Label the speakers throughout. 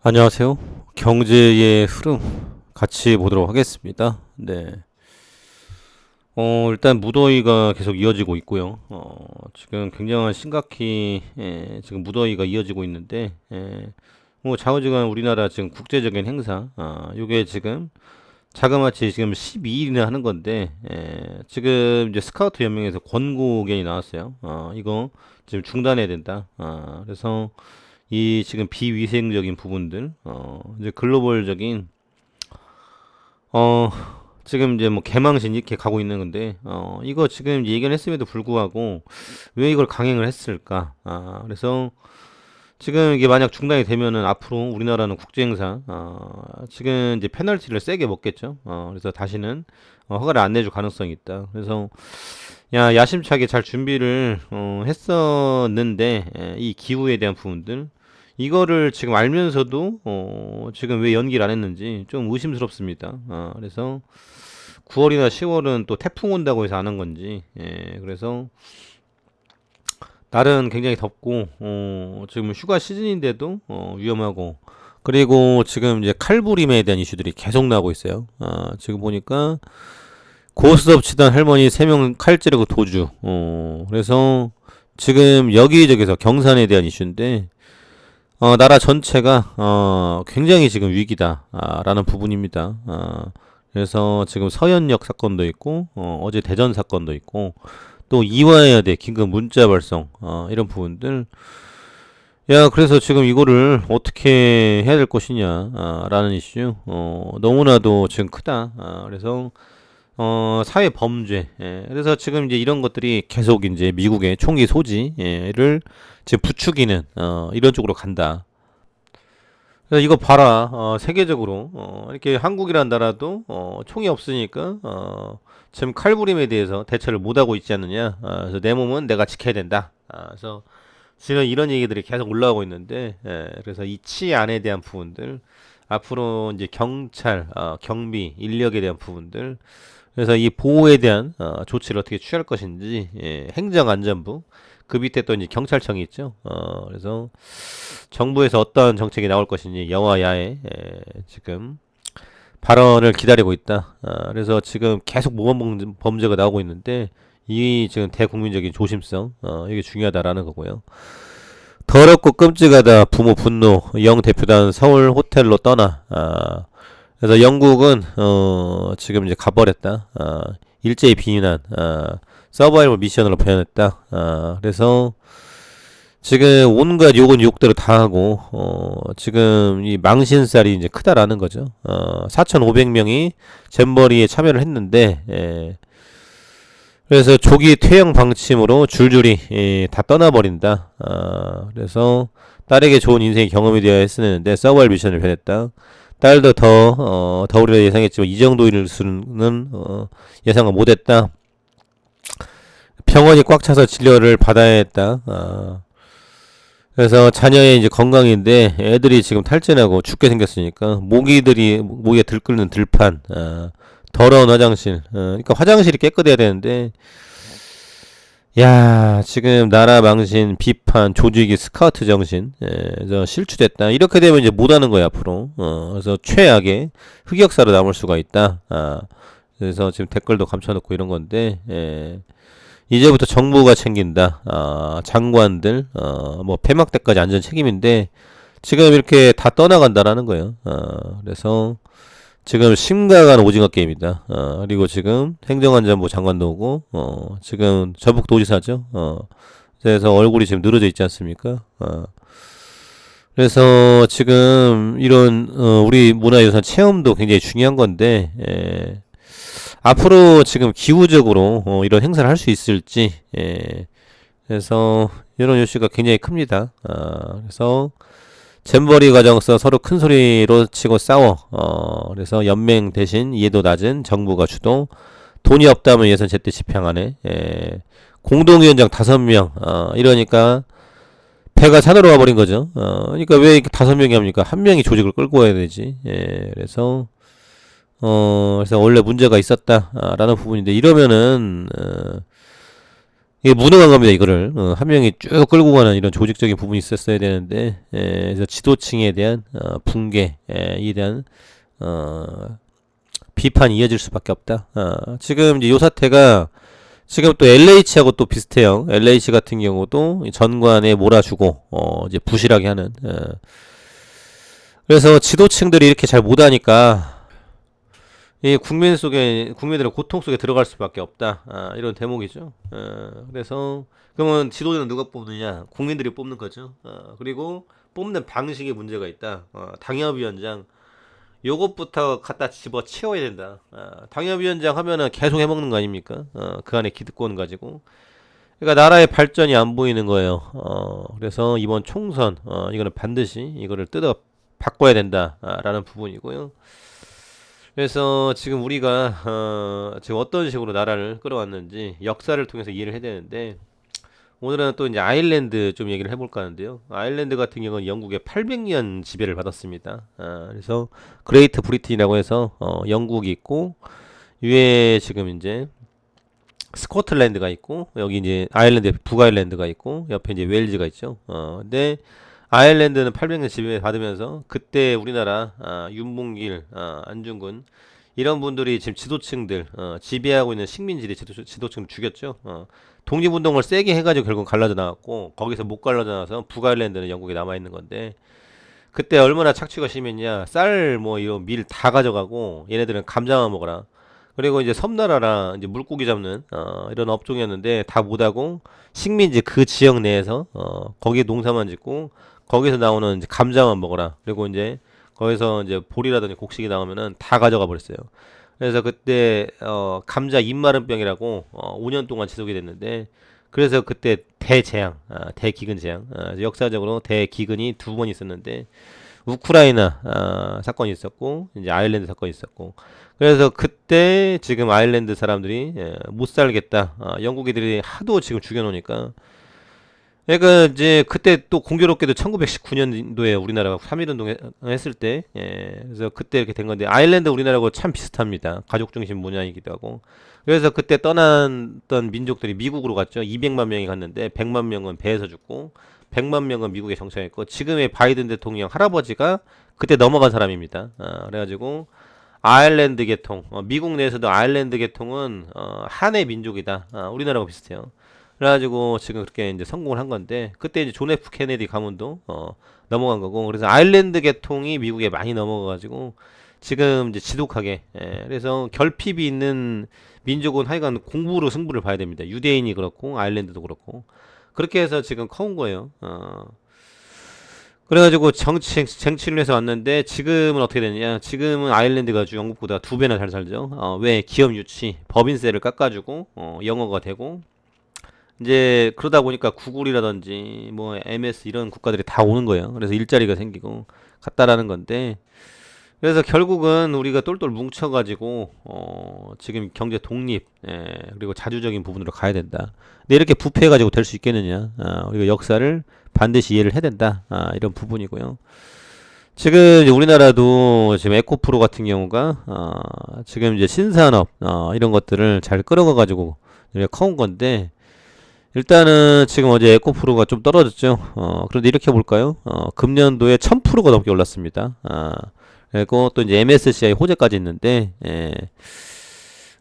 Speaker 1: 안녕하세요. 경제의 흐름 같이 보도록 하겠습니다. 네. 일단 무더위가 계속 이어지고 있고요. 지금 굉장한 심각히 지금 무더위가 이어지고 있는데 뭐 좌우지간 우리나라 지금 국제적인 행사 요게 지금 자그마치 지금 12일이나 하는 건데 지금 이제 스카우트 연맹에서 권고 의견이 나왔어요. 이거 지금 중단해야 된다. 그래서 이 지금 비위생적인 부분들, 이제 글로벌적인, 어, 지금 이제 뭐 개망신 이렇게 가고 있는 건데, 이거 지금 예견했음에도 불구하고 왜 이걸 강행을 했을까? 그래서 지금 이게 만약 중단이 되면은 앞으로 우리나라는 국제행사, 지금 이제 페널티를 세게 먹겠죠. 그래서 다시는 허가를 안 내줄 가능성이 있다. 그래서 야심차게 잘 준비를 했었는데 이 기후에 대한 부분들 이거를 지금 알면서도 지금 왜 연기를 안 했는지 좀 의심스럽습니다. 그래서 9월이나 10월은 또 태풍 온다고 해서 안 한 건지 그래서 날은 굉장히 덥고 지금 휴가 시즌인데도 위험하고 그리고 지금 이제 칼부림에 대한 이슈들이 계속 나오고 있어요. 지금 보니까 고스톱 치던 할머니 3명 칼 찌르고 도주. 그래서 지금 여기저기서 경산에 대한 이슈인데 나라 전체가 굉장히 지금 위기다 라는 부분입니다. 그래서 지금 서현역 사건도 있고 어제 대전 사건도 있고 또 이화여대 긴급 문자 발송 이런 부분들 그래서 지금 이거를 어떻게 해야 될 것이냐 라는 이슈 너무나도 지금 크다. 그래서 사회 범죄. 그래서 지금 이제 이런 것들이 계속 이제 미국의 총기 소지를 지금 부추기는 이런 쪽으로 간다. 그래서 이거 봐라. 세계적으로 이렇게 한국이란 나라도 총이 없으니까 지금 칼부림에 대해서 대처를 못 하고 있지 않느냐. 그래서 내 몸은 내가 지켜야 된다. 그래서 지금 이런 얘기들이 계속 올라오고 있는데, 그래서 이 치안에 대한 부분들 앞으로 이제 경찰, 경비, 인력에 대한 부분들 그래서 이 보호에 대한 조치를 어떻게 취할 것인지 행정안전부 그 밑에 또 이제 경찰청이 있죠. 그래서 정부에서 어떤 정책이 나올 것인지 여와야에 지금 발언을 기다리고 있다. 그래서 지금 계속 모범 범죄가 나오고 있는데 이 지금 대국민적인 조심성 이게 중요하다라는 거고요. 더럽고 끔찍하다 부모 분노 영 대표단 서울 호텔로 떠나 그래서 영국은 지금 이제 가버렸다. 일제히 비난, 서바이벌 미션으로 표현했다. 그래서 지금 온갖 욕은 욕대로 다 하고 지금 이 망신살이 이제 크다라는 거죠. 4,500명이 잼버리에 참여를 했는데 그래서 조기 퇴영 방침으로 줄줄이 다 떠나버린다. 그래서 딸에게 좋은 인생의 경험이 되어야 했었는데 서바이벌 미션을 변했다. 딸도 더 우리가 예상했지만 이 정도일 수는 예상을 못했다. 병원이 꽉 차서 진료를 받아야 했다. 그래서 자녀의 이제 건강인데 애들이 지금 탈진하고 죽게 생겼으니까 모기에 들끓는 들판, 더러운 화장실. 그러니까 화장실이 깨끗해야 되는데 지금 나라 망신, 비판, 조직이 스카우트 정신, 그래서 실추됐다. 이렇게 되면 이제 못하는 거야, 앞으로. 그래서 최악의 흑역사로 남을 수가 있다. 그래서 지금 댓글도 감춰놓고 이런 건데, 이제부터 정부가 챙긴다. 장관들, 뭐, 폐막 때까지 안전 책임인데, 지금 이렇게 다 떠나간다라는 거예요. 그래서, 지금 심각한 오징어 게임이다. 그리고 지금 행정안전부 장관도 오고, 지금 전북도지사죠. 그래서 얼굴이 지금 늘어져 있지 않습니까? 그래서 지금 이런, 우리 문화유산 체험도 굉장히 중요한 건데, 앞으로 지금 기후적으로, 이런 행사를 할 수 있을지, 그래서 이런 이슈가 굉장히 큽니다. 그래서, 잼버리 과정에서 서로 큰 소리로 치고 싸워. 그래서 연맹 대신 이해도 낮은 정부가 주도. 돈이 없다면 예산 제때 집행하네. 공동위원장 5명. 이러니까 배가 산으로 와버린 거죠. 그러니까 왜 이렇게 5명이 합니까? 한 명이 조직을 끌고 와야 되지. 그래서 원래 문제가 있었다라는 부분인데 이러면은 이게 무능한 겁니다. 이거를 한 명이 쭉 끌고 가는 이런 조직적인 부분이 있었어야 되는데, 그래서 지도층에 대한 붕괴에 대한 어, 비판이 이어질 수밖에 없다. 지금 이제 요 사태가 지금 또 LH하고 또 비슷해요. LH 같은 경우도 전관에 몰아주고 이제 부실하게 하는. 그래서 지도층들이 이렇게 잘 못하니까 이 국민들의 고통 속에 들어갈 수밖에 없다. 이런 대목이죠. 그래서 그러면 지도자는 누가 뽑느냐? 국민들이 뽑는 거죠. 그리고 뽑는 방식에 문제가 있다. 당협위원장 요것부터 갖다 집어 채워야 된다. 당협위원장 하면은 계속 해먹는 거 아닙니까? 그 안에 기득권 가지고. 그러니까 나라의 발전이 안 보이는 거예요. 그래서 이번 총선, 이거는 반드시 이거를 뜯어 바꿔야 된다라는 부분이고요. 그래서 지금 우리가 지금 어떤 식으로 나라를 끌어왔는지 역사를 통해서 이해를 해야 되는데 오늘은 또 이제 아일랜드 좀 얘기를 해볼까 하는데요. 아일랜드 같은 경우는 영국의 800년 지배를 받았습니다. 그래서 그레이트 브리튼이라고 해서 영국이 있고 위에 지금 이제 스코틀랜드가 있고 여기 이제 아일랜드 북아일랜드가 있고 옆에 이제 웨일즈가 있죠. 근데 아일랜드는 800년 지배 받으면서 그때 우리나라 윤봉길, 안중근 이런 분들이 지금 지도층들 지배하고 있는 식민지대 지도층을 죽였죠. 독립운동을 세게 해가지고 결국 갈라져 나왔고 거기서 못 갈라져 나와서 북아일랜드는 영국에 남아 있는 건데 그때 얼마나 착취가 심했냐. 쌀 뭐 이런 밀 다 가져가고 얘네들은 감자만 먹어라. 그리고 이제 섬나라라 이제 물고기 잡는 이런 업종이었는데 다 못하고 식민지 그 지역 내에서 거기에 농사만 짓고 거기서 나오는 이제 감자만 먹어라. 그리고 이제 거기서 이제 보리라든지 곡식이 나오면은 다 가져가 버렸어요. 그래서 그때 감자 입마름병이라고 5년 동안 지속이 됐는데 그래서 그때 대재앙, 대기근 재앙, 역사적으로 대기근이 두 번 있었는데 우크라이나 사건이 있었고 이제 아일랜드 사건이 있었고 그래서 그때 지금 아일랜드 사람들이 못 살겠다. 영국이들이 하도 지금 죽여놓으니까 그러니까 이제 그때 또 공교롭게도 1919년도에 우리나라가 3.1운동 했을 때 그래서 그때 이렇게 된 건데 아일랜드 우리나라하고 참 비슷합니다. 가족 중심 문화이기도 하고 그래서 그때 떠났던 민족들이 미국으로 갔죠. 200만 명이 갔는데 100만 명은 배에서 죽고 100만 명은 미국에 정착했고 지금의 바이든 대통령 할아버지가 그때 넘어간 사람입니다. 그래가지고 아일랜드 계통 미국 내에서도 아일랜드 계통은 한의 민족이다. 우리나라하고 비슷해요. 그래가지고 지금 그렇게 이제 성공을 한 건데 그때 이제 존 F 케네디 가문도 넘어간 거고 그래서 아일랜드 계통이 미국에 많이 넘어가가지고 지금 이제 지독하게 그래서 결핍이 있는 민족은 하여간 공부로 승부를 봐야 됩니다. 유대인이 그렇고 아일랜드도 그렇고 그렇게 해서 지금 커온 거예요. 그래가지고 쟁취를 해서 왔는데 지금은 어떻게 되느냐? 지금은 아일랜드가 영국보다 2배나 잘 살죠. 왜 기업 유치, 법인세를 깎아주고 영어가 되고 이제 그러다 보니까 구글이라든지 뭐 MS 이런 국가들이 다 오는 거예요. 그래서 일자리가 생기고 갔다라는 건데 그래서 결국은 우리가 똘똘 뭉쳐가지고 지금 경제 독립 그리고 자주적인 부분으로 가야 된다. 근데 이렇게 부패해가지고 될 수 있겠느냐? 우리가 역사를 반드시 이해를 해야 된다. 이런 부분이고요. 지금 이제 우리나라도 지금 에코프로 같은 경우가 지금 이제 신산업 이런 것들을 잘 끌어가가지고 커온 건데 일단은 지금 어제 에코프로가 좀 떨어졌죠. 그런데 이렇게 볼까요? 금년도에 1000%가 넘게 올랐습니다. 그리고 또 이제 MSCI 호재까지 있는데,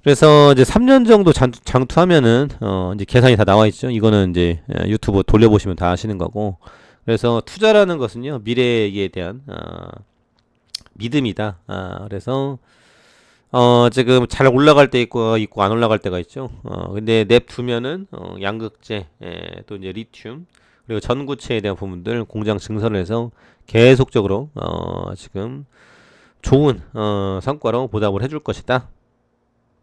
Speaker 1: 그래서 이제 3년 정도 장투하면은, 이제 계산이 다 나와 있죠. 이거는 이제 유튜브 돌려보시면 다 아시는 거고. 그래서 투자라는 것은요, 미래에 대한, 믿음이다. 그래서, 지금 잘 올라갈 때 있고 안 올라갈 때가 있죠. 근데 냅두면은, 양극재, 또 이제 리튬, 그리고 전구체에 대한 부분들 공장 증설을 해서 계속적으로, 지금 좋은, 성과로 보답을 해줄 것이다.